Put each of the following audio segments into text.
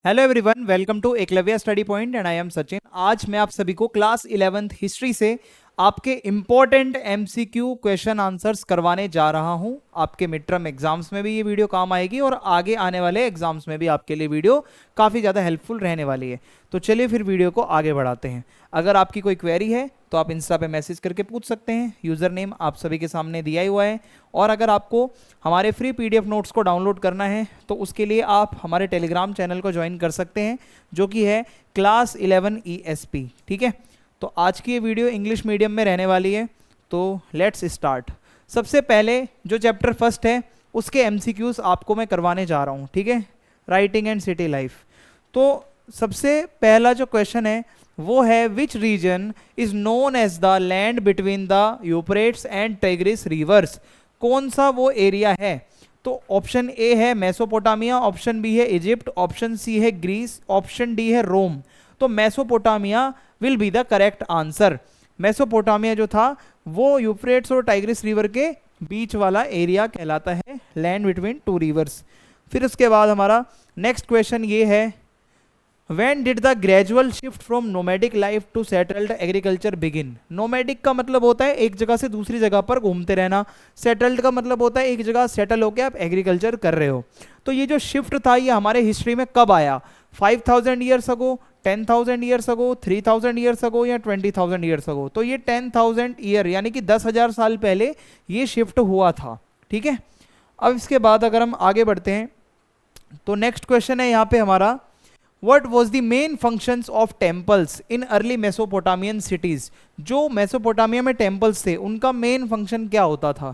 Hello everyone, welcome to Eklavya study point and I am Sachin. आज मैं आप सभी को क्लास 11th हिस्ट्री से आपके इंपॉर्टेंट एमसीक्यू क्वेश्चन आंसर्स करवाने जा रहा हूं। आपके मिड टर्म एग्जाम्स में भी ये वीडियो काम आएगी और आगे आने वाले एग्जाम्स में भी आपके लिए वीडियो काफ़ी ज़्यादा हेल्पफुल रहने वाली है। तो चलिए फिर वीडियो को आगे बढ़ाते हैं। अगर आपकी कोई क्वेरी है तो आप इंस्टा पे मैसेज करके पूछ सकते हैं। यूज़र नेम आप सभी के सामने दिया ही हुआ है। और अगर आपको हमारे फ्री पीडीएफ नोट्स को डाउनलोड करना है तो उसके लिए आप हमारे टेलीग्राम चैनल को ज्वाइन कर सकते हैं, जो कि है क्लास 11 ESP। ठीक है, तो आज की ये वीडियो इंग्लिश मीडियम में रहने वाली है। तो लेट्स स्टार्ट। सबसे पहले जो चैप्टर फर्स्ट है उसके एमसीक्यूज आपको मैं करवाने जा रहा हूँ। ठीक है, राइटिंग एंड सिटी लाइफ। तो सबसे पहला जो क्वेश्चन है वो है, which region is known as the land between the Euphrates and Tigris rivers. कौन सा वो एरिया है? तो ऑप्शन ए है मेसोपोटामिया, ऑप्शन बी है इजिप्ट, ऑप्शन सी है ग्रीस, ऑप्शन डी है रोम। तो Mesopotamia will be the correct answer. Mesopotamia जो था वो यूफ्रेट्स और टाइग्रिस रिवर के बीच वाला एरिया कहलाता है, लैंड बिटवीन टू रिवर्स। फिर उसके बाद हमारा नेक्स्ट क्वेश्चन ये है, When did the gradual shift from nomadic life to settled agriculture begin? Nomadic का मतलब होता है एक जगह से दूसरी जगह पर घूमते रहना। सेटल्ड का मतलब होता है एक जगह सेटल होकर आप एग्रीकल्चर कर रहे हो। तो ये जो शिफ्ट था ये हमारे हिस्ट्री में कब आया? 5000 years ago, 10,000 years ago, 3000 years ago या 20,000 ईयर्स अगो? तो ये 10,000 ईयर यानी कि 10,000 साल पहले ये शिफ्ट हुआ था। ठीक है, अब इसके बाद अगर हम आगे बढ़ते हैं तो नेक्स्ट क्वेश्चन है यहाँ पे हमारा, What was the main functions of temples in early Mesopotamian cities? जो मेसोपोटामिया में टेम्पल्स थे उनका मेन फंक्शन क्या होता था?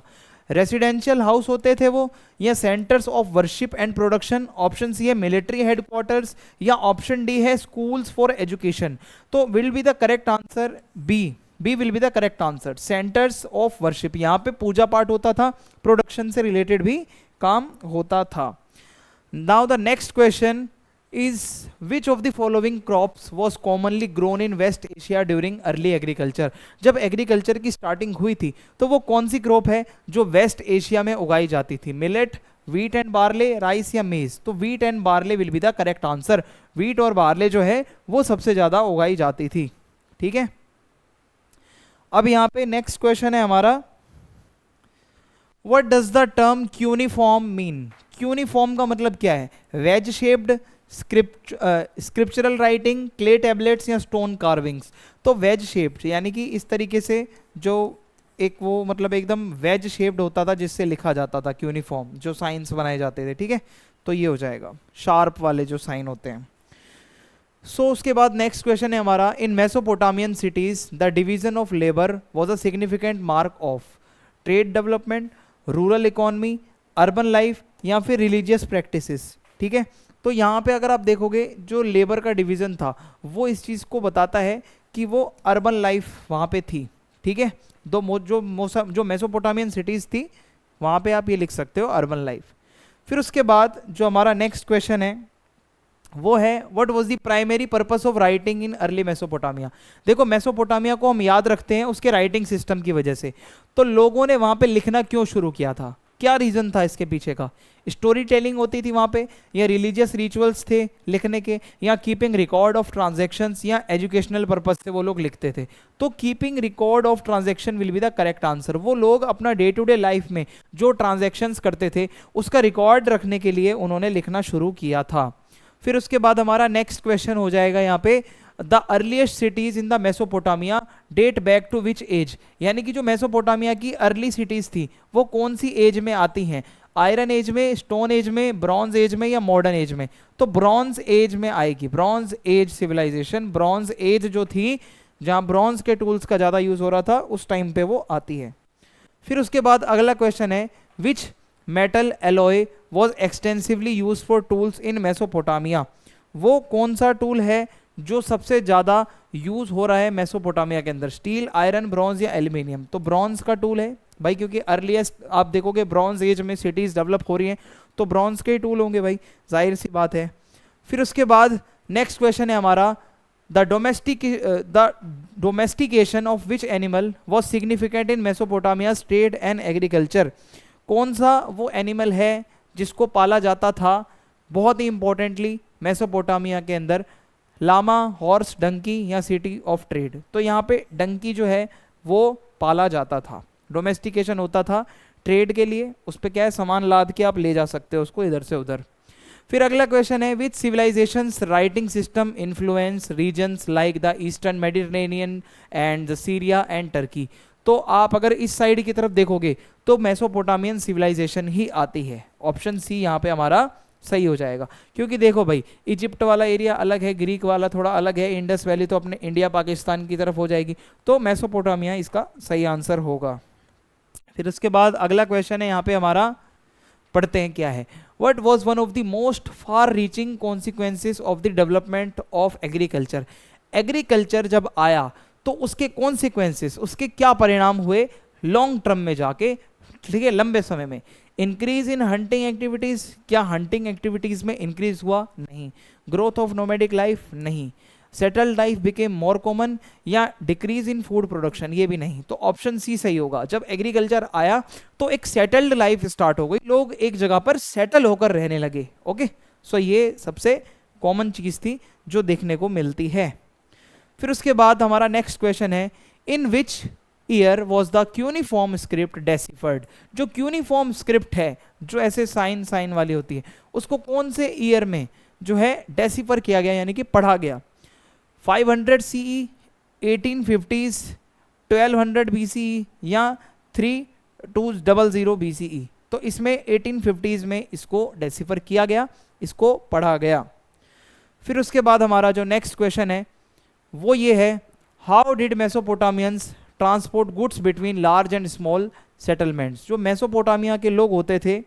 रेसिडेंशियल हाउस होते थे वो, या centres of worship and production? Option C है मिलिट्री हेडक्वार्टर्स, या ऑप्शन डी है स्कूल्स फॉर एजुकेशन? तो will be the correct answer B will be the correct answer. Centres of worship, यहाँ पे पूजा पाठ होता था, प्रोडक्शन से रिलेटेड भी काम होता था। Now the next question is which of the following crops was commonly grown in West Asia during early agriculture? जब एग्रीकल्चर की स्टार्टिंग हुई थी तो वो कौन सी क्रॉप है जो वेस्ट एशिया में उगाई जाती थी? Millet, wheat and barley, rice या मेज? तो wheat and barley will be the correct answer. Wheat और बार्ले जो है वो सबसे ज्यादा उगाई जाती थी। ठीक है, अब यहाँ पे नेक्स्ट क्वेश्चन है हमारा, what does the term cuneiform mean? Cuneiform का मतलब क्या है? Wedge shaped, scriptural writing, clay tablets या स्टोन कार्विंग्स? तो वेज शेप्ड यानी कि इस तरीके से जो एक वो मतलब एकदम वेज शेप्ड होता था जिससे लिखा जाता था क्यूनिफॉर्म, जो साइंस बनाए जाते थे। ठीक है, तो ये हो जाएगा शार्प वाले जो साइन होते हैं। सो उसके बाद नेक्स्ट क्वेश्चन है हमारा, in Mesopotamian cities the division of labour was a significant mark of trade development, rural economy, urban life या फिर रिलीजियस प्रैक्टिसेस? ठीक है, तो यहाँ पे अगर आप देखोगे जो लेबर का डिवीज़न था वो इस चीज़ को बताता है कि वो अर्बन लाइफ वहाँ पे थी। ठीक है, जो मेसोपोटामियन सिटीज़ थी वहाँ पे आप ये लिख सकते हो अर्बन लाइफ। फिर उसके बाद जो हमारा नेक्स्ट क्वेश्चन है वो है, what was the primary purpose of writing in early Mesopotamia? देखो मेसोपोटामिया को हम याद रखते हैं उसके राइटिंग सिस्टम की वजह से। तो लोगों ने वहाँ पे लिखना क्यों शुरू किया था? क्या रीज़न था इसके पीछे का? स्टोरी टेलिंग होती थी वहाँ पे, या रिलीजियस रिचुअल्स थे लिखने के, या कीपिंग रिकॉर्ड ऑफ ट्रांजैक्शंस, या एजुकेशनल पर्पस से वो लोग लिखते थे? तो keeping record of transaction will be the correct answer. वो लोग अपना डे टू डे लाइफ में जो ट्रांजैक्शंस करते थे उसका रिकॉर्ड रखने के लिए उन्होंने लिखना शुरू किया था। फिर उसके बाद हमारा नेक्स्ट क्वेश्चन हो जाएगा यहाँ पे, the earliest cities in the Mesopotamia date back to which age? यानी कि जो मेसोपोटामिया की अर्ली सिटीज थी वो कौन सी एज में आती हैं? आयरन एज में, स्टोन एज में, ब्रॉन्ज एज में या मॉडर्न एज में? तो ब्रॉन्ज एज में आएगी। Bronze age civilisation, bronze age जो थी जहाँ ब्रॉन्ज के टूल्स का ज़्यादा यूज हो रहा था उस टाइम पे वो आती है। फिर उसके बाद अगला क्वेश्चन है, which metal alloy was extensively use for tools in Mesopotamia? वो कौन सा टूल है जो सबसे ज़्यादा यूज हो रहा है मेसोपोटामिया के अंदर? स्टील, आयरन, ब्रॉन्ज या एल्यूमिनियम? तो ब्रॉन्ज का टूल है भाई, क्योंकि अर्लीस्ट आप देखोगे ब्रॉन्ज एज में सिटीज डेवलप हो रही हैं तो ब्रॉन्ज के टूल होंगे भाई, जाहिर सी बात है। फिर उसके बाद नेक्स्ट क्वेश्चन है हमारा, the domestication of which animal was significant in Mesopotamia trade and agriculture? कौन सा वो एनिमल है जिसको पाला जाता था बहुत ही इंपॉर्टेंटली मेसोपोटामिया के अंदर? लामा, हॉर्स, डंकी या सिटी ऑफ ट्रेड? तो यहाँ पे डंकी जो है वो पाला जाता था, डोमेस्टिकेशन होता था ट्रेड के लिए, उस पर क्या है सामान लाद के आप ले जा सकते हो उसको इधर से उधर। फिर अगला क्वेश्चन है, which civilisations writing system influence regions like the eastern Mediterranean and the Syria and Turkey? तो आप अगर इस साइड की तरफ देखोगे तो मेसोपोटामियन सिविलाइजेशन ही आती है। ऑप्शन सी यहाँ पे हमारा सही हो जाएगा, क्योंकि देखो भाई इजिप्ट वाला एरिया अलग है, ग्रीक वाला थोड़ा अलग है, इंडस वैली तो अपने इंडिया पाकिस्तान की तरफ हो जाएगी, तो मेसोपोटामिया इसका सही आंसर होगा। फिर उसके बाद अगला क्वेश्चन है यहाँ पे हमारा, पढ़ते हैं क्या है। What was one of the most far-reaching consequences of the development of agriculture? Agriculture जब आया तो उसके कॉन्सिक्वेंसेस, उसके क्या परिणाम हुए लॉन्ग टर्म में जाके, ठीक है, लंबे समय में? इंक्रीज इन हंटिंग एक्टिविटीज, क्या हंटिंग एक्टिविटीज में इंक्रीज हुआ? नहीं। Growth of nomadic life? नहीं। Settled life became more common, या डिक्रीज इन फूड प्रोडक्शन? ये भी नहीं। तो ऑप्शन सी सही होगा। जब एग्रीकल्चर आया तो एक सेटल्ड लाइफ स्टार्ट हो गई, लोग एक जगह पर सेटल होकर रहने लगे। ओके, सो ये सबसे कॉमन चीज थी जो देखने को मिलती है। फिर उसके बाद हमारा नेक्स्ट क्वेश्चन है, in which year was the cuneiform script deciphered? जो क्यूनिफॉर्म स्क्रिप्ट है, जो ऐसे साइन साइन वाली होती है, उसको कौन से ईयर में जो है डेसिफर किया गया, यानी कि पढ़ा गया? 500 CE, 1850s, 1200 BCE या 3200 BCE? तो इसमें 1850s में इसको डेसिफर किया गया, इसको पढ़ा गया। फिर उसके बाद हमारा जो नेक्स्ट क्वेश्चन है वो ये है, how did मेसोपोटामियंस transport goods between large and small settlements? जो मेसोपोटामिया के लोग होते थे,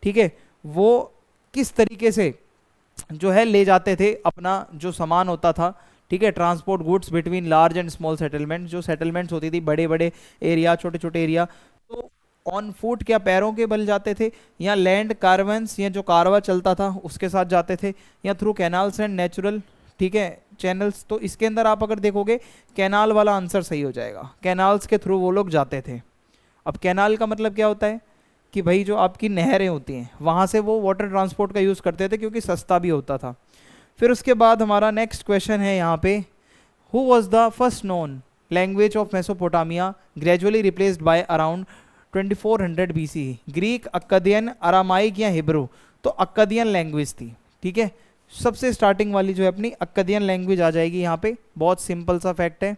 ठीक है, वो किस तरीके से जो है ले जाते थे अपना जो सामान होता था, ठीक है, transport goods between large and small settlement? जो सेटलमेंट्स होती थी, बड़े बड़े एरिया, छोटे छोटे एरिया, तो ऑन फुट, क्या पैरों के बल जाते थे, या लैंड कारवंस, या जो कारवा चलता था उसके साथ जाते थे, या थ्रू कैनाल्स एंड नेचुरल, ठीक है, चैनल्स? तो इसके अंदर आप अगर देखोगे कैनाल वाला आंसर सही हो जाएगा, कैनाल्स के थ्रू वो लोग जाते थे। अब कैनाल का मतलब क्या होता है कि भाई जो आपकी नहरें होती हैं वहाँ से वो वाटर ट्रांसपोर्ट का यूज़ करते थे, क्योंकि सस्ता भी होता था। फिर उसके बाद हमारा नेक्स्ट क्वेश्चन है यहाँ पे, who was the first known language of Mesopotamia gradually replaced by around 2400 BCE? Greek, Akkadian, Aramaic या हिब्रू? तो अक्कादियन लैंग्वेज थी, ठीक है, सबसे स्टार्टिंग वाली जो है अपनी अक्कादियन लैंग्वेज आ जाएगी यहाँ पे। बहुत सिंपल सा फैक्ट है।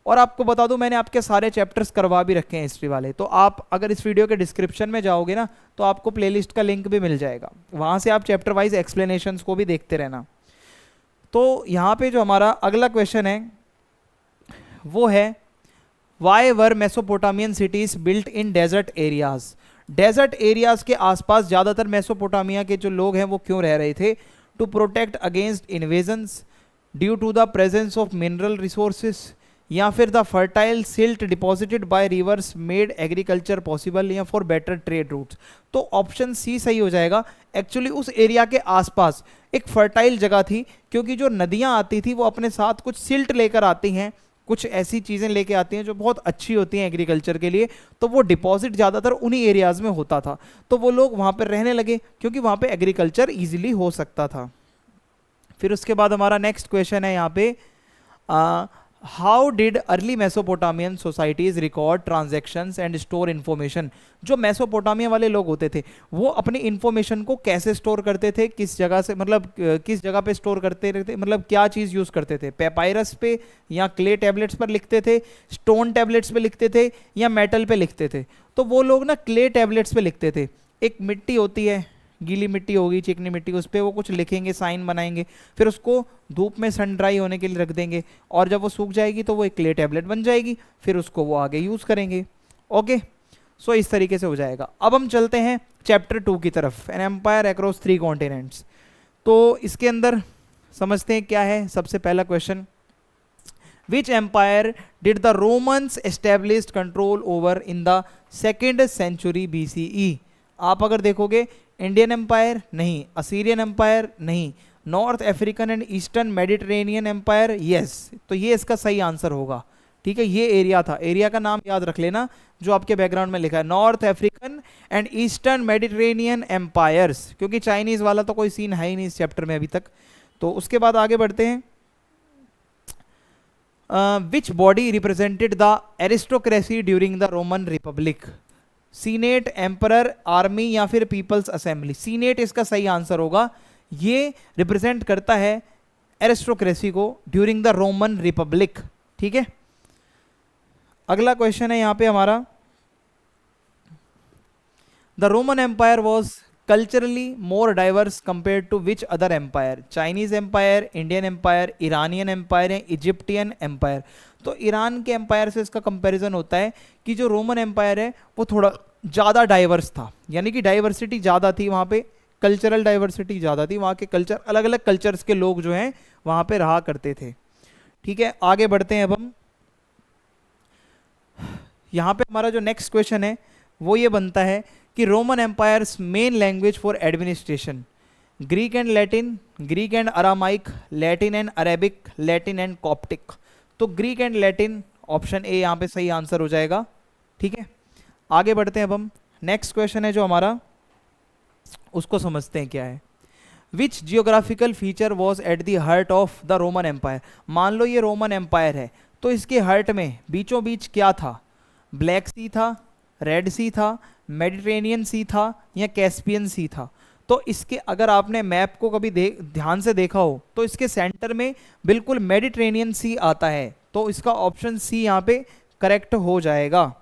और आपको बता दूं, मैंने आपके सारे चैप्टर्स करवा भी रखे हैं हिस्ट्री वाले, तो आप अगर इस वीडियो के डिस्क्रिप्शन में जाओगे ना तो आपको प्लेलिस्ट का लिंक भी मिल जाएगा, वहाँ से आप चैप्टर वाइज एक्सप्लेनेशंस को भी देखते रहना। तो यहाँ पे जो हमारा अगला क्वेश्चन है वो है, why were Mesopotamian cities built in desert areas? Desert areas के आसपास ज़्यादातर मेसोपोटामिया के जो लोग हैं वो क्यों रह रहे थे? To protect against invasions, due to the presence of mineral resources, या फिर the fertile silt deposited by rivers made agriculture possible, या फॉर बेटर ट्रेड रूट्स? तो ऑप्शन सी सही हो जाएगा। एक्चुअली उस एरिया के आसपास एक फर्टाइल जगह थी, क्योंकि जो नदियां आती थी वो अपने साथ कुछ सिल्ट लेकर आती हैं, कुछ ऐसी चीज़ें लेके आती हैं जो बहुत अच्छी होती हैं एग्रीकल्चर के लिए, तो वो डिपॉजिट ज़्यादातर उन्हीं एरियाज़ में होता था, तो वो लोग वहाँ पर रहने लगे क्योंकि वहाँ पे एग्रीकल्चर ईजिली हो सकता था। फिर उसके बाद हमारा नेक्स्ट क्वेश्चन है यहाँ पे, how did early Mesopotamian societies record transactions and store information? जो मेसोपोटामिया वाले लोग होते थे वो अपनी इन्फॉर्मेशन को कैसे स्टोर करते थे, किस जगह से, मतलब किस जगह पे स्टोर करते रहते, मतलब क्या चीज़ यूज़ करते थे? पेपायरस पे या क्ले टैबलेट्स पर लिखते थे, स्टोन टैबलेट्स पे लिखते थे, या मेटल पे लिखते थे? तो वो लोग ना क्ले टैबलेट्स पे लिखते थे। एक मिट्टी होती है, गीली मिट्टी होगी, चिकनी मिट्टी, उस पर वो कुछ लिखेंगे, साइन बनाएंगे, फिर उसको धूप में सन ड्राई होने के लिए रख देंगे, और जब वो सूख जाएगी तो वो एक क्ले टैबलेट बन जाएगी, फिर उसको वो आगे यूज़ करेंगे। ओके, सो इस तरीके से हो जाएगा। अब हम चलते हैं चैप्टर 2 की तरफ, एन एम्पायर अक्रॉस 3 कॉन्टिनेंट्स। तो इसके अंदर समझते हैं क्या है। सबसे पहला question, which empire did the Romans established control over in the 2nd century BCE? आप अगर देखोगे, इंडियन एम्पायर नहीं, असीरियन एम्पायर नहीं, north African and eastern Mediterranean empire, yes, तो ये इसका सही आंसर होगा, ठीक है, ये एरिया था, एरिया का नाम याद रख लेना जो आपके बैकग्राउंड में लिखा है, north African and eastern Mediterranean empires, क्योंकि चाइनीज वाला तो कोई सीन है ही नहीं इस चैप्टर में अभी तक। तो उसके बाद आगे बढ़ते हैं, which body represented the aristocracy during the Roman Republic, senate, emperor, army या फिर पीपल्स असेंबली। सीनेट इसका सही आंसर होगा, ये रिप्रेजेंट करता है एरिस्टोक्रेसी को ड्यूरिंग द रोमन रिपब्लिक। ठीक है, अगला क्वेश्चन है यहाँ पे हमारा, the Roman empire was culturally more diverse compare to which other empire, Chinese empire, Indian empire, Iranian empire या इजिप्टियन एम्पायर। तो ईरान के एम्पायर से इसका कंपैरिजन होता है कि जो रोमन एम्पायर है वो थोड़ा ज़्यादा डाइवर्स था, यानी कि डाइवर्सिटी ज़्यादा थी वहाँ पे, कल्चरल डाइवर्सिटी ज़्यादा थी, वहाँ के कल्चर, अलग अलग कल्चर्स के लोग जो हैं वहाँ पे रहा करते थे। ठीक है, आगे बढ़ते हैं अब हम, यहाँ पे हमारा जो नेक्स्ट क्वेश्चन है वो ये बनता है कि Roman empires main language for administration, Greek and Latin, Greek and Aramaic, Latin and Arabic, Latin and Coptic. तो Greek and Latin, option A यहाँ पे सही आंसर हो जाएगा। ठीक है, आगे बढ़ते हैं अब हम, नेक्स्ट क्वेश्चन है जो हमारा, उसको समझते हैं क्या है। Which geographical feature was at the heart of the Roman empire, मान लो ये रोमन एम्पायर है तो इसके हार्ट में बीचों बीच क्या था, ब्लैक सी था, रेड सी था, मेडिटेरेनियन सी था या कैस्पियन सी था। तो इसके अगर आपने मैप को कभी ध्यान से देखा हो तो इसके सेंटर में बिल्कुल मेडिटेरेनियन सी आता है, तो इसका ऑप्शन सी यहाँ पे करेक्ट हो जाएगा।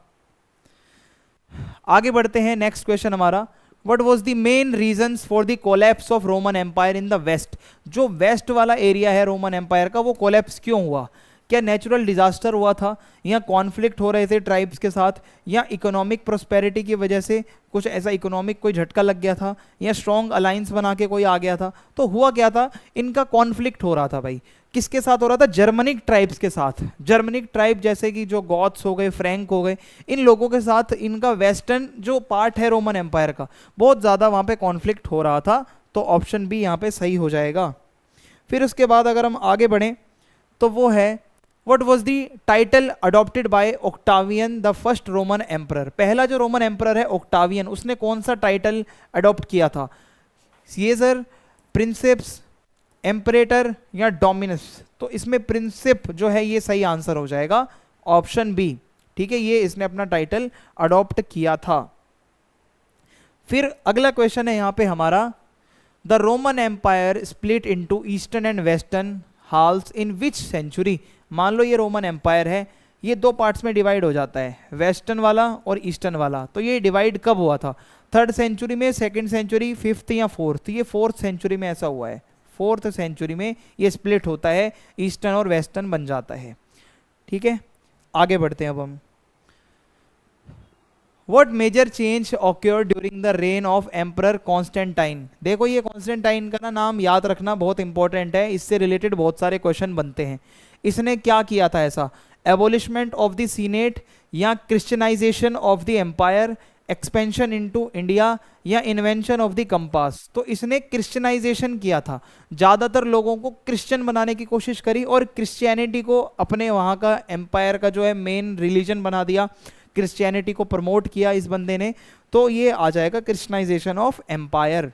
आगे बढ़ते हैं, नेक्स्ट क्वेश्चन हमारा, what was the main reasons for the collapse of Roman empire in the west, जो वेस्ट वाला एरिया है रोमन एम्पायर का वो कोलैप्स क्यों हुआ, क्या नेचुरल डिजास्टर हुआ था, या कॉन्फ्लिक्ट हो रहे थे ट्राइब्स के साथ, या इकोनॉमिक प्रोस्पेरिटी की वजह से कुछ ऐसा इकोनॉमिक कोई झटका लग गया था, या स्ट्रॉन्ग अलायंस बना के कोई आ गया था। तो हुआ क्या था, इनका कॉन्फ्लिक्ट हो रहा था भाई, किसके साथ हो रहा था, जर्मनिक ट्राइब्स के साथ। जर्मनिक ट्राइब जैसे कि जो गॉथ्स हो गए, फ्रैंक हो गए, इन लोगों के साथ इनका वेस्टर्न जो पार्ट है रोमन एम्पायर का बहुत ज़्यादा वहाँ पे कॉन्फ्लिक्ट हो रहा था। तो ऑप्शन बी यहाँ पे सही हो जाएगा। फिर उसके बाद अगर हम आगे बढ़ें तो वो है, What was the title adopted by Octavian the first Roman emperor, पहला जो रोमन एम्परर है ऑक्टावियन, उसने कौन सा टाइटल अडॉप्ट किया था, सीजर, प्रिंसेप्स, एम्परेटर या डोमिनस। तो इसमें प्रिंसेप जो है ये सही आंसर हो जाएगा, ऑप्शन बी। ठीक है, ये इसने अपना टाइटल अडॉप्ट किया था। फिर अगला क्वेश्चन है यहाँ पे हमारा, the Roman empire split into eastern and western halves in which century, मान लो ये रोमन एम्पायर है, ये दो पार्ट्स में डिवाइड हो जाता है, वेस्टर्न वाला और ईस्टर्न वाला। तो ये डिवाइड कब हुआ था, 3rd सेंचुरी में, 2nd सेंचुरी, 5th या 4th, ये 4th सेंचुरी में ऐसा हुआ है, 4th सेंचुरी में ये स्प्लिट होता है, ईस्टर्न और वेस्टर्न बन जाता है। ठीक है, आगे बढ़ते हैं अब हम, What major change occurred during the reign of Emperor Constantine? देखो ये कॉन्स्टेंटाइन का ना नाम याद रखना बहुत इंपॉर्टेंट है, इससे रिलेटेड बहुत सारे क्वेश्चन बनते हैं। इसने क्या किया था ऐसा, एबोलिशमेंट ऑफ द सीनेट या Christianisation of the empire, expansion into India या इन्वेंशन ऑफ द कंपास। तो इसने क्रिश्चियनाइजेशन किया था, ज़्यादातर लोगों को क्रिश्चियन बनाने की कोशिश करी और क्रिश्चियनिटी को अपने वहाँ का एम्पायर का जो है मेन रिलीजन बना दिया, क्रिश्चियनिटी को प्रमोट किया इस बंदे ने। तो ये आ जाएगा क्रिश्चियनाइजेशन ऑफ एम्पायर।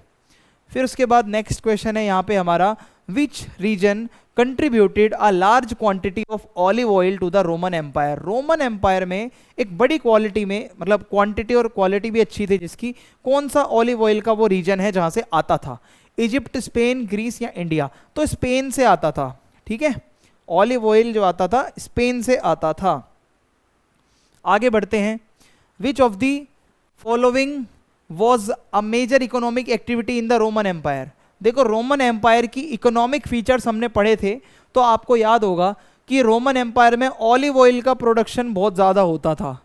फिर उसके बाद नेक्स्ट क्वेश्चन है यहाँ पे हमारा, which region contributed a large quantity of olive oil to the Roman empire, Roman empire में एक बड़ी क्वालिटी में, मतलब क्वांटिटी और क्वालिटी भी अच्छी थी जिसकी, कौन सा ऑलिव ऑयल का वो रीजन है जहाँ से आता था, इजिप्ट, स्पेन, ग्रीस या इंडिया। तो स्पेन से आता था। ठीक है, ऑलिव ऑयल जो आता था स्पेन से आता था। आगे बढ़ते हैं, which of the following was a major economic activity in the Roman empire. देखो रोमन एम्पायर की इकोनॉमिक फीचर्स हमने पढ़े थे, तो आपको याद होगा कि रोमन एम्पायर में ऑलिव ऑयल का प्रोडक्शन बहुत ज़्यादा होता था।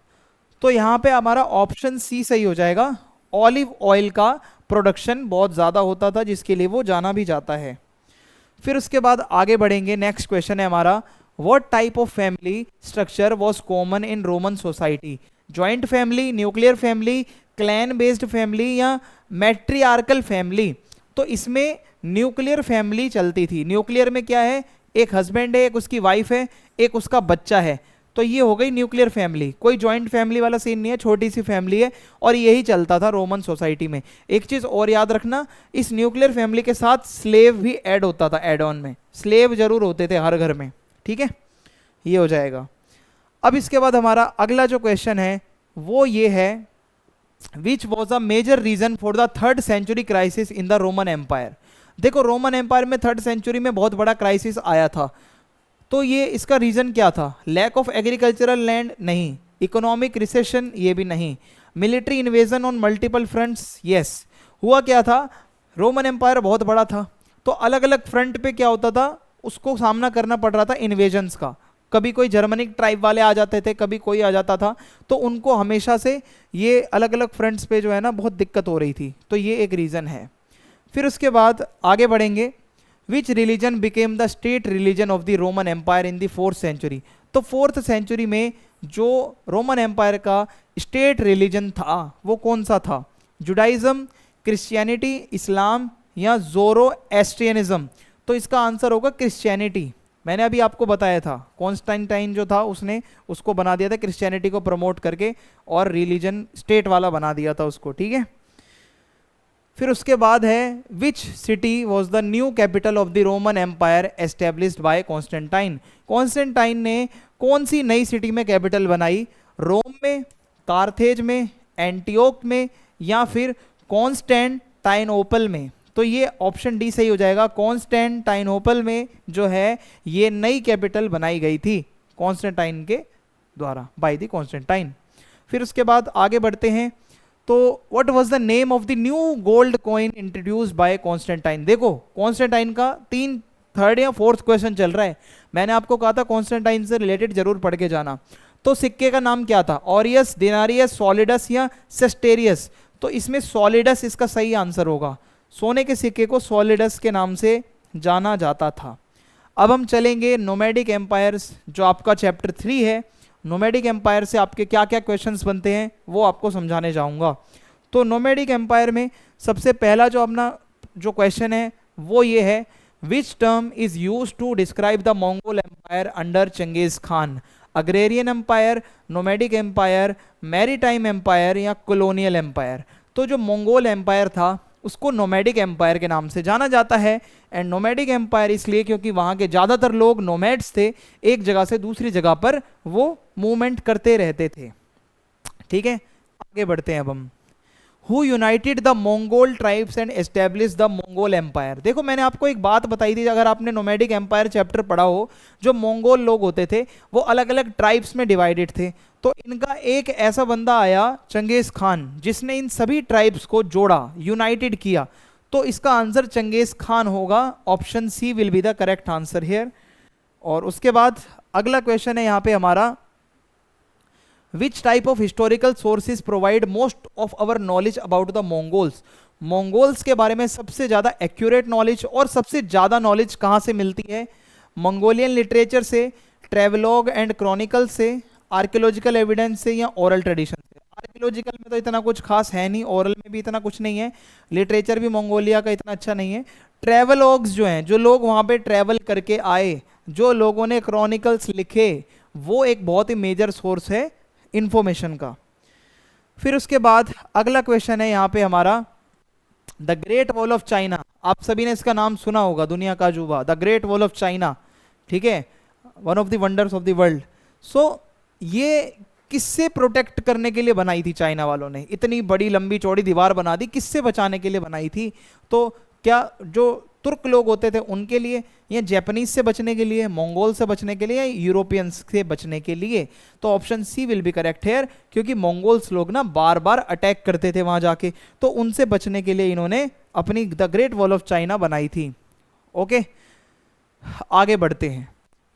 तो यहाँ पे हमारा ऑप्शन सी सही हो जाएगा, ऑलिव ऑयल का प्रोडक्शन बहुत ज़्यादा होता था जिसके लिए वो जाना भी जाता है। फिर उसके बाद आगे बढ़ेंगे, नेक्स्ट क्वेश्चन है हमारा, what type of family structure was common in Roman society, joint family, nuclear family, clan based family या मैट्रियार्कल फैमिली। तो इसमें न्यूक्लियर फैमिली चलती थी। न्यूक्लियर में क्या है, एक हस्बैंड है, एक उसकी वाइफ है, एक उसका बच्चा है। तो तो ये हो गई न्यूक्लियर फैमिली, कोई जॉइंट फैमिली वाला सीन नहीं है, छोटी सी फैमिली है और यही चलता था रोमन सोसाइटी में। एक चीज और याद रखना, इस न्यूक्लियर फैमिली के साथ स्लेव भी ऐड होता था, एड ऑन में स्लेव जरूर होते थे हर घर में, ठीक है, ये हो जाएगा। अब इसके बाद हमारा अगला जो क्वेश्चन है वो ये है, which was a major reason for the 3rd century crisis in the Roman empire. देखो रोमन एम्पायर में 3rd सेंचुरी में बहुत बड़ा क्राइसिस आया था, तो ये इसका रीजन क्या था? लैक ऑफ एग्रीकल्चरल लैंड नहीं, इकोनॉमिक रिसेशन ये भी नहीं, military invasion on multiple fronts yes. हुआ क्या था, रोमन एम्पायर बहुत बड़ा था तो अलग अलग फ्रंट पे क्या होता था, उसको सामना करना पड़ रहा था इन्वेजन्स का। कभी कोई जर्मनिक ट्राइब वाले आ जाते थे, कभी कोई आ जाता था, तो उनको हमेशा से ये अलग अलग फ्रंट्स पे जो है ना बहुत दिक्कत हो रही थी, तो ये एक रीज़न है। फिर उसके बाद आगे बढ़ेंगे, which religion became the state religion of the Roman empire in the 4th century. तो 4th सेंचुरी में जो रोमन एम्पायर का स्टेट रिलीजन था वो कौन सा था? जुडाइज्म, क्रिश्चियनिटी, इस्लाम या ज़ोरोएस्ट्रियनिज्म। तो इसका आंसर होगा क्रिश्चियनिटी। मैंने अभी आपको बताया था कॉन्स्टेंटाइन जो था उसने उसको बना दिया था क्रिश्चियनिटी को प्रमोट करके, और रिलीजन स्टेट वाला बना दिया था उसको, ठीक है। फिर उसके बाद है, which city was the new capital of the Roman empire established by Constantine. Constantine ने कौन सी नई सिटी में कैपिटल बनाई? रोम में, कार्थेज में, एंटियोक में या फिर कॉन्स्टेंटाइनोपल में। तो ये ऑप्शन डी सही हो जाएगा, कॉन्स्टेंटाइनोपल में जो है ये नई कैपिटल बनाई गई थी कॉन्स्टेंटाइन के द्वारा, बाय द कॉन्स्टेंटाइन। फिर उसके बाद आगे बढ़ते हैं, तो what was the name of the new gold coin introduced by Constantine. देखो कॉन्स्टेंटाइन का 3rd या 4th क्वेश्चन चल रहा है, मैंने आपको कहा था कॉन्स्टेंटाइन से रिलेटेड जरूर पढ़ के जाना। तो सिक्के का नाम क्या था? ऑरियस, दिनारियस, सॉलिडस या सेस्टेरियस। तो इसमें सॉलिडस इसका सही आंसर होगा, सोने के सिक्के को सॉलिडस के नाम से जाना जाता था। अब हम चलेंगे नोमैडिक एम्पायर्स, जो आपका चैप्टर 3 है। नोमैडिक एम्पायर से आपके क्या क्या क्वेश्चंस बनते हैं वो आपको समझाने जाऊंगा। तो नोमैडिक एम्पायर में सबसे पहला जो अपना जो क्वेश्चन है वो ये है, which term is used to describe the Mongol empire under Genghis Khan. Agrarian empire, nomadic empire, maritime empire या कॉलोनियल एम्पायर। तो जो मंगोल एम्पायर था उसको नोमैडिक एम्पायर के नाम से जाना जाता है। एंड नोमैडिक एम्पायर इसलिए क्योंकि वहाँ के ज़्यादातर लोग नोमैड्स थे, एक जगह से दूसरी जगह पर वो मूवमेंट करते रहते थे, ठीक है। आगे बढ़ते हैं अब हम, who united the Mongol tribes and establish the Mongol empire. देखो मैंने आपको एक बात बताई थी, अगर आपने नोमैडिक एम्पायर चैप्टर पढ़ा हो, जो मंगोल लोग होते थे वो अलग अलग ट्राइब्स में डिवाइडेड थे, तो इनका एक ऐसा बंदा आया चंगेज खान जिसने इन सभी ट्राइब्स को जोड़ा, यूनाइटेड किया। तो इसका आंसर चंगेज खान होगा, option C will be the correct answer here. और उसके बाद अगला क्वेश्चन है यहाँ पे हमारा, which type of historical sources provide most of our knowledge about the Mongols. Mongols के बारे में सबसे ज़्यादा एक्यूरेट नॉलेज और सबसे ज़्यादा नॉलेज कहाँ से मिलती है? मंगोलियन लिटरेचर से, ट्रेवलॉग एंड क्रॉनिकल से, आर्कियोलॉजिकल एविडेंस से या ओरल ट्रेडिशन से। आर्कियोलॉजिकल में तो इतना कुछ खास है नहीं, ओरल में भी इतना कुछ नहीं है, लिटरेचर भी मंगोलिया का इतना अच्छा नहीं है। ट्रेवलॉग्स जो हैं, जो लोग वहाँ पे ट्रेवल करके आए, जो लोगों ने क्रॉनिकल्स लिखे, वो एक बहुत ही मेजर सोर्स है इंफॉर्मेशन का। फिर उसके बाद अगला क्वेश्चन है यहाँ पे हमारा, the Great Wall of China. आप सभी ने इसका नाम सुना होगा, दुनिया का अजूबा, the Great Wall of China, ठीक है, one of the wonders of the world. So ये किससे प्रोटेक्ट करने के लिए बनाई थी चाइना वालों ने? इतनी बड़ी लंबी चौड़ी दीवार बना दी, किससे बचाने के लिए बनाई थी? तो क्या जो तुर्क लोग होते थे उनके लिए, या जापानीज से बचने के लिए, मंगोल से बचने के लिए, या यूरोपियंस से बचने के लिए? तो option C will be correct here, क्योंकि मंगोल्स लोग ना बार बार अटैक करते थे वहां जाके, तो उनसे बचने के लिए इन्होंने अपनी the Great Wall of China बनाई थी। ओके, आगे बढ़ते हैं।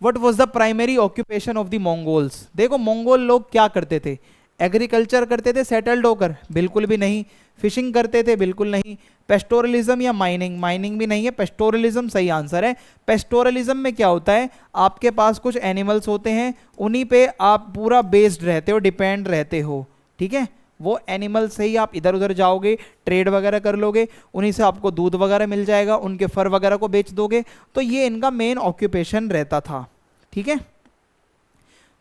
What was the primary occupation of the Mongols. देखो मंगोल लोग क्या करते थे? एग्रीकल्चर करते थे सेटल्ड होकर? बिल्कुल भी नहीं। फिशिंग करते थे? बिल्कुल नहीं। पेस्टोरलिज्म या माइनिंग? माइनिंग भी नहीं है, पेस्टोरलिज्म सही आंसर है। पेस्टोरलिज्म में क्या होता है, आपके पास कुछ एनिमल्स होते हैं, उन्हीं पे आप पूरा बेस्ड रहते हो, डिपेंड रहते हो, ठीक है। वो एनिमल से ही आप इधर उधर जाओगे, ट्रेड वगैरह कर लोगे, उन्हीं से आपको दूध वगैरह मिल जाएगा, उनके फर वगैरह को बेच दोगे, तो ये इनका मेन ऑक्यूपेशन रहता था, ठीक है।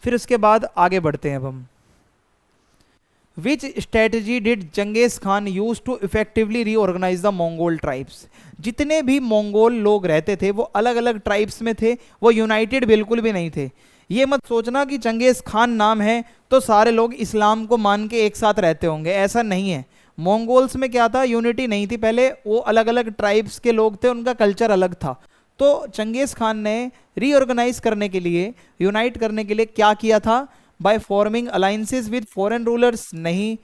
फिर उसके बाद आगे बढ़ते हैं अब हम। Which strategy did Genghis Khan use to effectively reorganise the Mongol tribes. जितने भी मंगोल लोग रहते थे वो अलग अलग ट्राइब्स में थे, वो यूनाइटेड बिल्कुल भी नहीं थे। ये मत सोचना कि चंगेज खान नाम है तो सारे लोग इस्लाम को मान के एक साथ रहते होंगे, ऐसा नहीं है। मंगोल्स में क्या था, यूनिटी नहीं थी पहले, वो अलग अलग ट्राइब्स के लोग थे, उनका कल्चर अलग था। तो चंगेज खान ने रीऑर्गेनाइज करने के लिए, यूनाइट करने के लिए क्या किया था, by forming alliances with foreign rulers नहीं,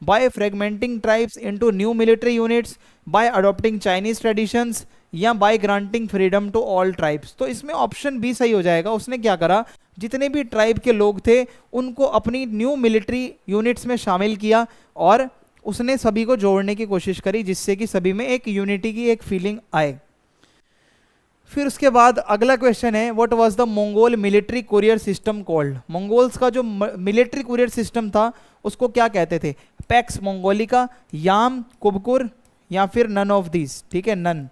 by fragmenting tribes into new military units, by adopting Chinese traditions, या by granting freedom to all tribes. तो इसमें ऑप्शन बी सही हो जाएगा। उसने क्या करा, जितने भी ट्राइब के लोग थे उनको अपनी न्यू मिलिट्री यूनिट्स में शामिल किया और उसने सभी को जोड़ने की कोशिश करी, जिससे कि सभी में एक यूनिटी की एक फीलिंग आए। फिर उसके बाद अगला क्वेश्चन है, what was the Mongol military courier system called. Mongols का जो मिलिट्री कुरियर सिस्टम था उसको क्या कहते थे, पैक्स मंगोलिका, याम, कुबकुर, या फिर नन ऑफ दीज। ठीक है, नन।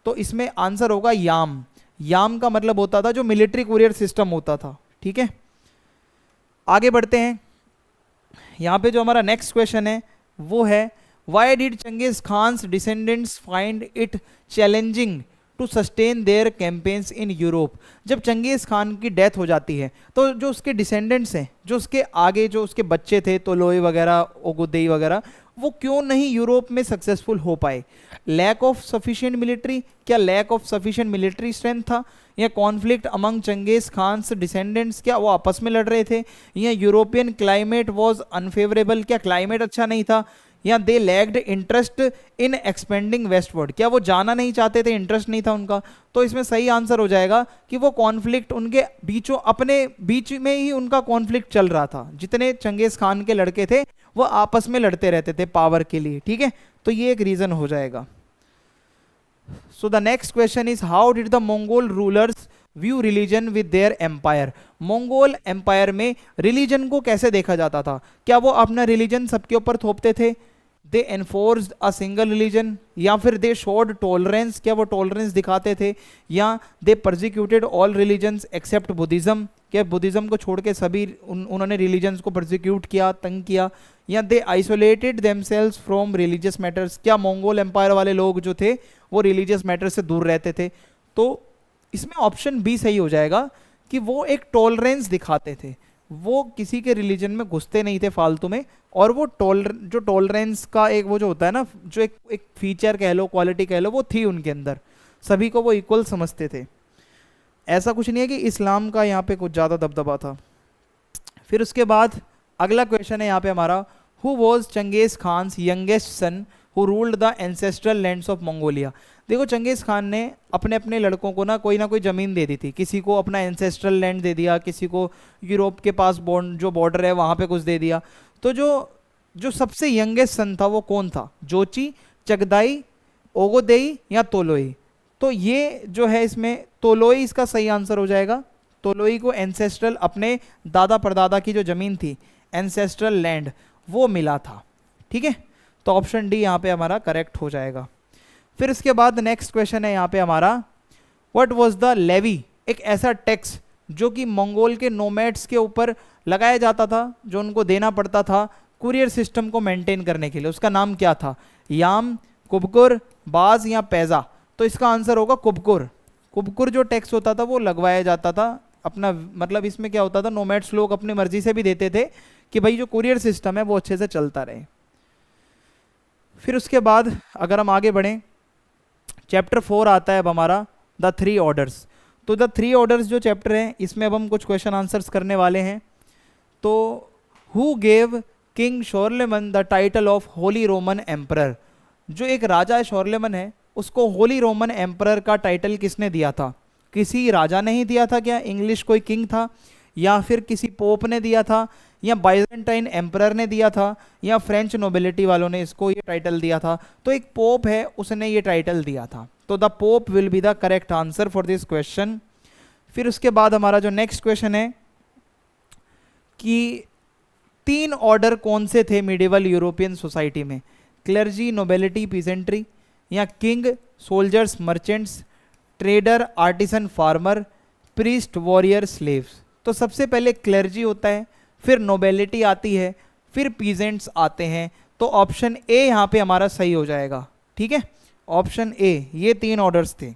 तो इसमें आंसर होगा याम। याम का मतलब होता था जो मिलिट्री कुरियर सिस्टम होता था। ठीक है, आगे बढ़ते हैं। यहां पे जो हमारा नेक्स्ट क्वेश्चन है वो है, why did Genghis Khan's descendants find it challenging to sustain their campaigns in Europe. जब चंगेज खान की डेथ हो जाती है तो जो उसके डिसेंडेंट्स हैं, जो उसके आगे जो उसके बच्चे थे, तोलोई वगैरह, ओगुदेई वगैरह, वो क्यों नहीं यूरोप में सक्सेसफुल हो पाए। लैक ऑफ सफिशिएंट मिलिट्री, क्या lack of sufficient military strength था, या conflict among Genghis Khan's descendants, क्या वो आपस में लड़ रहे थे, या यूरोपियन क्लाइमेट वाज अनफेवरेबल, क्या क्लाइमेट अच्छा नहीं था, या they lacked interest in expanding westward, क्या वो जाना नहीं चाहते थे, इंटरेस्ट नहीं था उनका। तो इसमें सही आंसर हो जाएगा कि वो कॉन्फ्लिक्ट उनके बीचों, अपने बीच में ही उनका कॉन्फ्लिक्ट चल रहा था। जितने चंगेज खान के लड़के थे वो आपस में लड़ते रहते थे पावर के लिए। ठीक है, तो ये एक रीजन हो जाएगा। So the next question is, how did the Mongol rulers view religion with their empire. Mongol empire में रिलीजन को कैसे देखा जाता था, क्या वो अपना रिलीजन सबके ऊपर थोपते थे, दे एनफोर्स्ड अ सिंगल रिलीजन, या फिर दे शोड टॉलरेंस, क्या वो टॉलरेंस दिखाते थे, या they persecuted all religions except Buddhism, क्या बुद्धिज्म को छोड़ के सभी उन्होंने रिलीजन्स को परसिक्यूट किया, तंग किया, या they isolated themselves from religious matters, क्या मंगोल एम्पायर वाले लोग जो थे वो रिलीजियस मैटर से दूर रहते थे। तो इसमें ऑप्शन बी सही हो जाएगा कि वो एक टॉलरेंस दिखाते थे, वो किसी के रिलीजन में घुसते नहीं थे फालतू में, और वो जो टॉलरेंस का एक वो जो होता है ना, जो एक फीचर कह लो, क्वालिटी कह लो, वो थी उनके अंदर, सभी को वो इक्वल समझते थे। ऐसा कुछ नहीं है कि इस्लाम का यहाँ पे कुछ ज़्यादा दबदबा था। फिर उसके बाद अगला क्वेश्चन है यहाँ पे हमारा, who was Genghis Khan's youngest son who ruled the ancestral lands of Mongolia. देखो चंगेज खान ने अपने अपने लड़कों को ना कोई ज़मीन दे दी थी, किसी को अपना एंसेस्ट्रल लैंड दे दिया, किसी को यूरोप के पास जो बॉर्डर है वहाँ पे कुछ दे दिया। तो जो सबसे यंगेस्ट सन था वो कौन था, जोची, चगदाई, ओगोदेई, या तोलोई। तो ये जो है इसमें तोलोई इसका सही आंसर हो जाएगा। तोलोई को एंसेस्ट्रल, अपने दादा परदादा की जो ज़मीन थी, एंसेस्ट्रल लैंड, वो मिला था। ठीक है, तो ऑप्शन डी यहाँ पे हमारा करेक्ट हो जाएगा। फिर इसके बाद नेक्स्ट क्वेश्चन है यहाँ पे हमारा, व्हाट वाज द लेवी। एक ऐसा टैक्स जो कि मंगोल के नोमैड्स के ऊपर लगाया जाता था, जो उनको देना पड़ता था कुरियर सिस्टम को मेंटेन करने के लिए, उसका नाम क्या था, याम, कुबकुर, बाज, या पैजा। तो इसका आंसर होगा कुबकुर। कुबकुर जो टैक्स होता था वो लगवाया जाता था अपना, मतलब इसमें क्या होता था, नोमैड्स लोग अपनी मर्जी से भी देते थे कि भाई जो कुरियर सिस्टम है वो अच्छे से चलता रहे। फिर उसके बाद अगर हम आगे बढ़ें, चैप्टर 4 आता है अब हमारा, द 3 ऑर्डर्स। तो द 3 ऑर्डर्स जो चैप्टर है इसमें अब हम कुछ क्वेश्चन आंसर्स करने वाले हैं। तो who gave king Charlemagne the title of Holy Roman Emperor. जो एक राजा शोरलेमन है उसको होली रोमन एम्परर का टाइटल किसने दिया था, किसी राजा ने ही दिया था क्या, इंग्लिश कोई किंग था, या फिर किसी पोप ने दिया था, या बाइजेंटाइन एम्परर ने दिया था, या फ्रेंच नोबिलिटी वालों ने इसको ये टाइटल दिया था। तो एक पोप है उसने ये टाइटल दिया था। तो the pope will be the correct answer for this question. फिर उसके बाद हमारा जो नेक्स्ट क्वेश्चन है कि 3 ऑर्डर कौन से थे मिडिवल यूरोपियन सोसाइटी में, क्लर्जी, नोबिलिटी, पीजेंट्री, या king, soldiers, merchants, trader, artisan, farmer, priest, warrior, slaves. तो सबसे पहले क्लर्जी होता है, फिर नोबेलिटी आती है, फिर पीजेंट्स आते हैं। तो ऑप्शन ए यहाँ पे हमारा सही हो जाएगा। ठीक है, ऑप्शन ए, ये 3 ऑर्डर्स थे।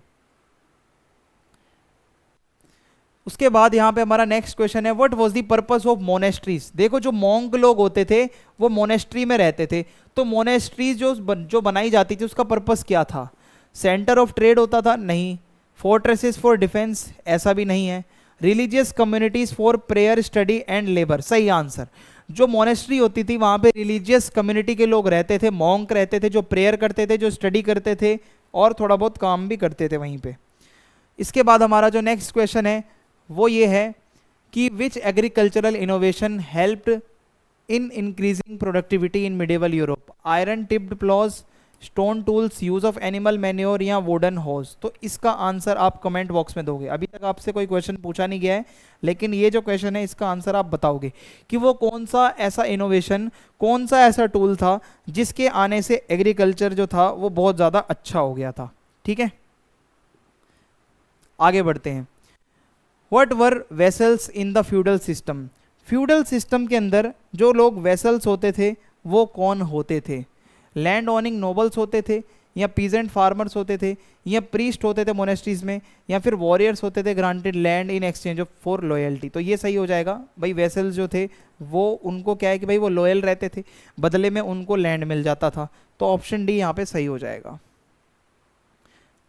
उसके बाद यहाँ पे हमारा नेक्स्ट क्वेश्चन है, what was the purpose of monasteries. देखो जो मॉन्क लोग होते थे वो मोनेस्ट्री में रहते थे, तो मोनेस्ट्रीज जो बनाई जाती थी उसका पर्पस क्या था? सेंटर ऑफ ट्रेड होता था? नहीं। Fortresses for defence? ऐसा भी नहीं है। Religious communities for prayer, study and labour? सही आंसर। जो मोनेस्ट्री होती थी वहां पे रिलीजियस कम्युनिटी के लोग रहते थे, मॉन्क रहते थे, जो प्रेयर करते थे, जो स्टडी करते थे और थोड़ा बहुत काम भी करते थे वहीं पे। इसके बाद हमारा जो नेक्स्ट क्वेश्चन है वो ये है कि which agricultural innovation helped in increasing productivity in medieval Europe? Iron tipped ploughs, stone tools, use of animal manure या वुडन होज? तो इसका आंसर आप कमेंट बॉक्स में दोगे। अभी तक आपसे कोई क्वेश्चन पूछा नहीं गया है, लेकिन ये जो क्वेश्चन है इसका आंसर आप बताओगे कि वो कौन सा ऐसा इनोवेशन, कौन सा ऐसा टूल था जिसके आने से एग्रीकल्चर जो था वो बहुत ज़्यादा अच्छा हो गया था। ठीक है, आगे बढ़ते हैं। What were vessels in the feudal system? Feudal system के अंदर जो लोग वेसल्स होते थे वो कौन होते थे? लैंड ओनिंग नोबल्स होते थे, या पीजेंट फार्मर्स होते थे, या प्रीस्ट होते थे मोनेस्ट्रीज में, या फिर वॉरियर्स होते थे granted land in exchange of for loyalty? तो ये सही हो जाएगा भाई। वेसल्स जो थे वो उनको क्या है कि भाई वो लॉयल रहते थे, बदले में उनको लैंड मिल जाता था। तो ऑप्शन डी यहाँ पे सही हो जाएगा।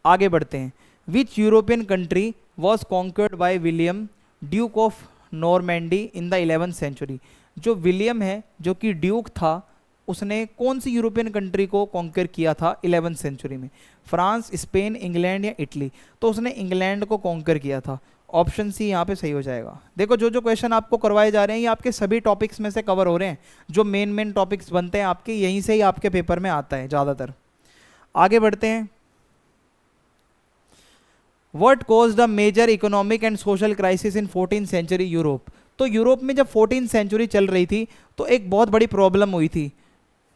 आगे बढ़ते हैं। Which European country was conquered by William Duke of Normandy in the 11th century? जो विलियम है जो कि ड्यूक था, उसने कौन सी यूरोपियन कंट्री को कॉन्कर किया था 11th सेंचुरी में? फ्रांस, स्पेन, इंग्लैंड या इटली? तो उसने इंग्लैंड को कॉन्कर किया था। ऑप्शन सी यहाँ पे सही हो जाएगा। देखो जो जो क्वेश्चन आपको करवाए जा रहे हैं ये आपके सभी टॉपिक्स में से कवर हो रहे हैं। जो मेन टॉपिक्स बनते हैं आपके यहीं से ही आपके पेपर में आता है ज़्यादातर। आगे बढ़ते हैं। What caused the major economic and social crisis in 14th century Europe? तो यूरोप में जब 14th सेंचुरी चल रही थी तो एक बहुत बड़ी प्रॉब्लम हुई थी।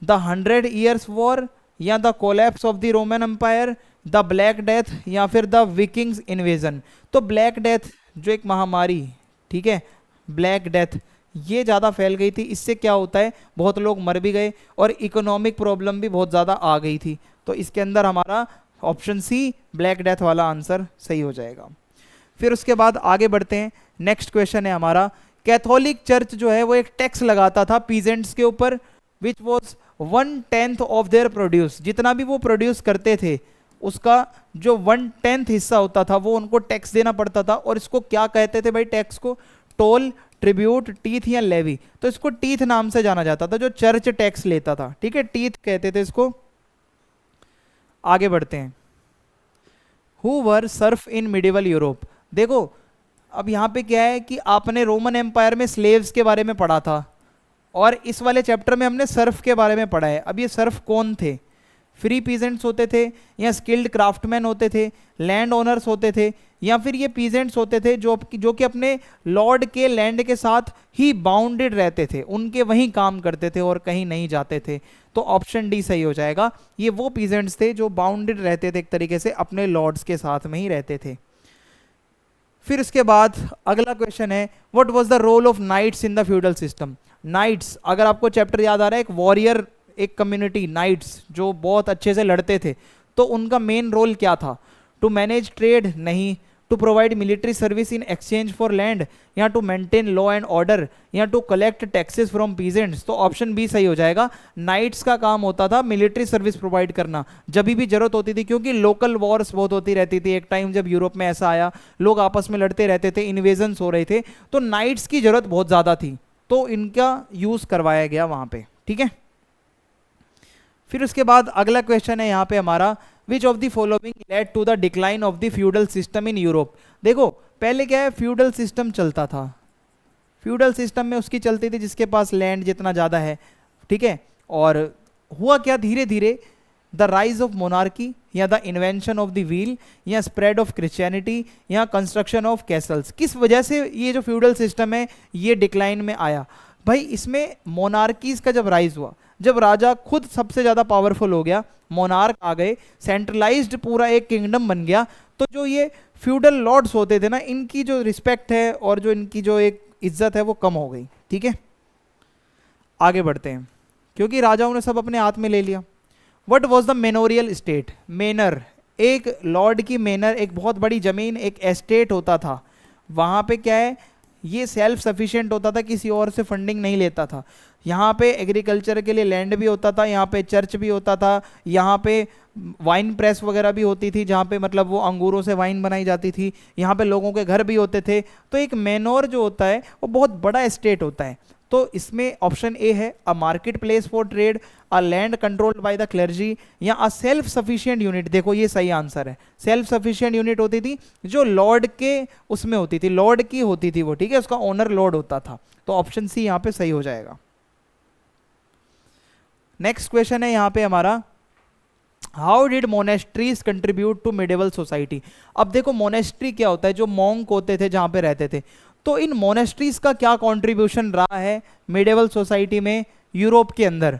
द 100 Years वॉर, या the collapse of the Roman empire, the black death, या फिर द विकिंग्स इन्वेजन? तो ब्लैक डेथ जो एक महामारी, ठीक है, ब्लैक डेथ ये ज़्यादा फैल गई थी। इससे क्या होता है, बहुत लोग मर भी गए और इकोनॉमिक प्रॉब्लम भी बहुत ज़्यादा आ गई थी। तो इसके अंदर हमारा ऑप्शन सी ब्लैक डेथ वाला आंसर सही हो जाएगा। फिर उसके बाद आगे बढ़ते हैं। नेक्स्ट क्वेश्चन है हमारा, कैथोलिक चर्च जो है वो एक टैक्स लगाता था पीजेंट्स के ऊपर, which was 1/10 of their produce. जितना भी वो प्रोड्यूस करते थे उसका जो 1/10 हिस्सा होता था वो उनको टैक्स देना पड़ता था। और इसको क्या कहते थे भाई? टैक्स को टोल, ट्रिब्यूट, टीथ या लेवी? तो इसको टीथ नाम से जाना जाता था, जो चर्च टैक्स लेता था। ठीक है, टीथ कहते थे इसको। आगे बढ़ते हैं। Who were Surf in medieval Europe? देखो अब यहाँ पे क्या है कि आपने रोमन एम्पायर में स्लेव्स के बारे में पढ़ा था और इस वाले चैप्टर में हमने सर्फ के बारे में पढ़ा है। अब ये सर्फ कौन थे? फ्री पीजेंट्स होते थे, या स्किल्ड क्राफ्टमैन होते थे, लैंड ओनर्स होते थे, या फिर ये पीजेंट्स होते थे जो कि अपने लॉर्ड के लैंड के साथ ही बाउंडेड रहते थे, उनके वहीं काम करते थे और कहीं नहीं जाते थे? तो ऑप्शन डी सही हो जाएगा। ये वो पीजेंट्स थे जो बाउंडेड रहते थे, एक तरीके से अपने लॉर्ड्स के साथ में ही रहते थे। फिर उसके बाद अगला क्वेश्चन है, what was the role of knights in the feudal system? Knights, अगर आपको चैप्टर याद आ रहा है, एक वॉरियर, एक कम्युनिटी नाइट्स जो बहुत अच्छे से लड़ते थे, तो उनका मेन रोल क्या था? To manage trade? नहीं। To provide military service in exchange for land, या to maintain law and order, या to collect taxes from peasants? तो ऑप्शन बी सही हो जाएगा। नाइट्स का काम होता था मिलिट्री सर्विस प्रोवाइड करना जब भी जरूरत होती थी, क्योंकि लोकल वॉर्स बहुत होती रहती थी। एक टाइम जब यूरोप में ऐसा आया, लोग आपस में लड़ते रहते थे, इन्वेजन्स हो रहे थे, तो नाइट्स की जरूरत बहुत ज़्यादा थी, तो इनका यूज़ करवाया गया वहाँ पे। ठीक है, फिर उसके बाद अगला क्वेश्चन है यहाँ पे हमारा, which of the following led to the decline of the feudal system in Europe? देखो पहले क्या है, फ्यूडल सिस्टम चलता था। फ्यूडल सिस्टम में उसकी चलती थी जिसके पास लैंड जितना ज़्यादा है, ठीक है। और हुआ क्या, धीरे धीरे द राइज ऑफ मोनार्की, या the invention of the wheel, या स्प्रेड ऑफ क्रिश्चियनिटी, या कंस्ट्रक्शन ऑफ कैसल्स? किस वजह से ये जो फ्यूडल सिस्टम है ये डिक्लाइन में आया? भाई इसमें मोनार्कीज का जब राइज हुआ, जब राजा खुद सबसे ज़्यादा पावरफुल हो गया, मोनार्क आ गए, सेंट्रलाइज्ड पूरा एक किंगडम बन गया, तो जो ये फ्यूडल लॉर्ड्स होते थे ना, इनकी जो रिस्पेक्ट है और जो इनकी जो एक इज्जत है वो कम हो गई। ठीक है, आगे बढ़ते हैं, क्योंकि राजाओं ने सब अपने हाथ में ले लिया। What was the manorial state? Manor, एक लॉर्ड की मेनर, एक बहुत बड़ी जमीन, एक एस्टेट होता था। वहाँ पे क्या है, ये सेल्फ सफिशिएंट होता था, किसी और से फंडिंग नहीं लेता था। यहाँ पे एग्रीकल्चर के लिए लैंड भी होता था, यहाँ पे चर्च भी होता था, यहाँ पे वाइन प्रेस वगैरह भी होती थी, जहाँ पे मतलब वो अंगूरों से वाइन बनाई जाती थी, यहाँ पे लोगों के घर भी होते थे। तो एक मेनोर जो होता है वो बहुत बड़ा एस्टेट होता है। तो इसमें ऑप्शन ए है, a market place for trade, a land controlled by the clergy, या अ सेल्फ सफिशिएंट यूनिट। देखो ये सही आंसर है, सेल्फ सफिशिएंट यूनिट होती थी जो लॉर्ड के उसमें होती थी, लॉर्ड की होती थी वो। ठीक है, उसका ओनर लॉर्ड होता था। तो ऑप्शन सी यहाँ पे सही हो जाएगा। नेक्स्ट क्वेश्चन है यहाँ पे हमारा, how did monasteries contribute to medieval society? अब देखो मोनेस्ट्री क्या होता है, जो मॉन्क होते थे जहाँ पे रहते थे, तो इन मोनेस्ट्रीज का क्या कंट्रीब्यूशन रहा है मिडिवल सोसाइटी में यूरोप के अंदर?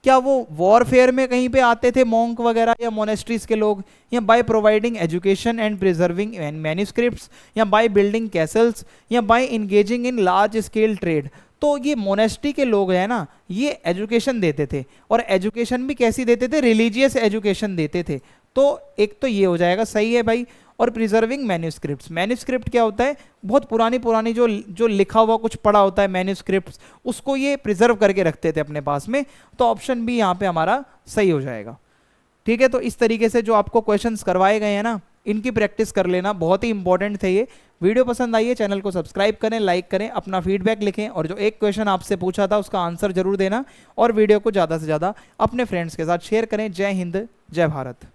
क्या वो वॉरफेयर में कहीं पे आते थे मॉन्क वगैरह या मोनेस्ट्रीज के लोग, या by providing education and preserving manuscripts, या बाय बिल्डिंग कैसल्स, या by engaging in large scale trade? तो ये मोनेस्ट्री के लोग हैं ना, ये एजुकेशन देते थे, और एजुकेशन भी कैसी देते थे, रिलीजियस एजुकेशन देते थे। तो एक तो ये हो जाएगा, सही है भाई। और प्रिजर्विंग मैन्यूस्क्रिप्ट्स, मैन्यूस्क्रिप्ट क्या होता है, बहुत पुरानी पुरानी जो लिखा हुआ कुछ पड़ा होता है मैन्यूस्क्रिप्ट्स, उसको ये प्रिजर्व करके रखते थे अपने पास में। तो ऑप्शन बी यहाँ पे हमारा सही हो जाएगा। ठीक है, तो इस तरीके से जो आपको क्वेश्चंस करवाए गए हैं ना, इनकी प्रैक्टिस कर लेना, बहुत ही इंपॉर्टेंट थे ये। वीडियो पसंद आई है, चैनल को सब्सक्राइब करें, लाइक करें, अपना फीडबैक लिखें, और जो एक क्वेश्चन आपसे पूछा था उसका आंसर जरूर देना, और वीडियो को ज़्यादा से ज़्यादा अपने फ्रेंड्स के साथ शेयर करें। जय हिंद, जय भारत।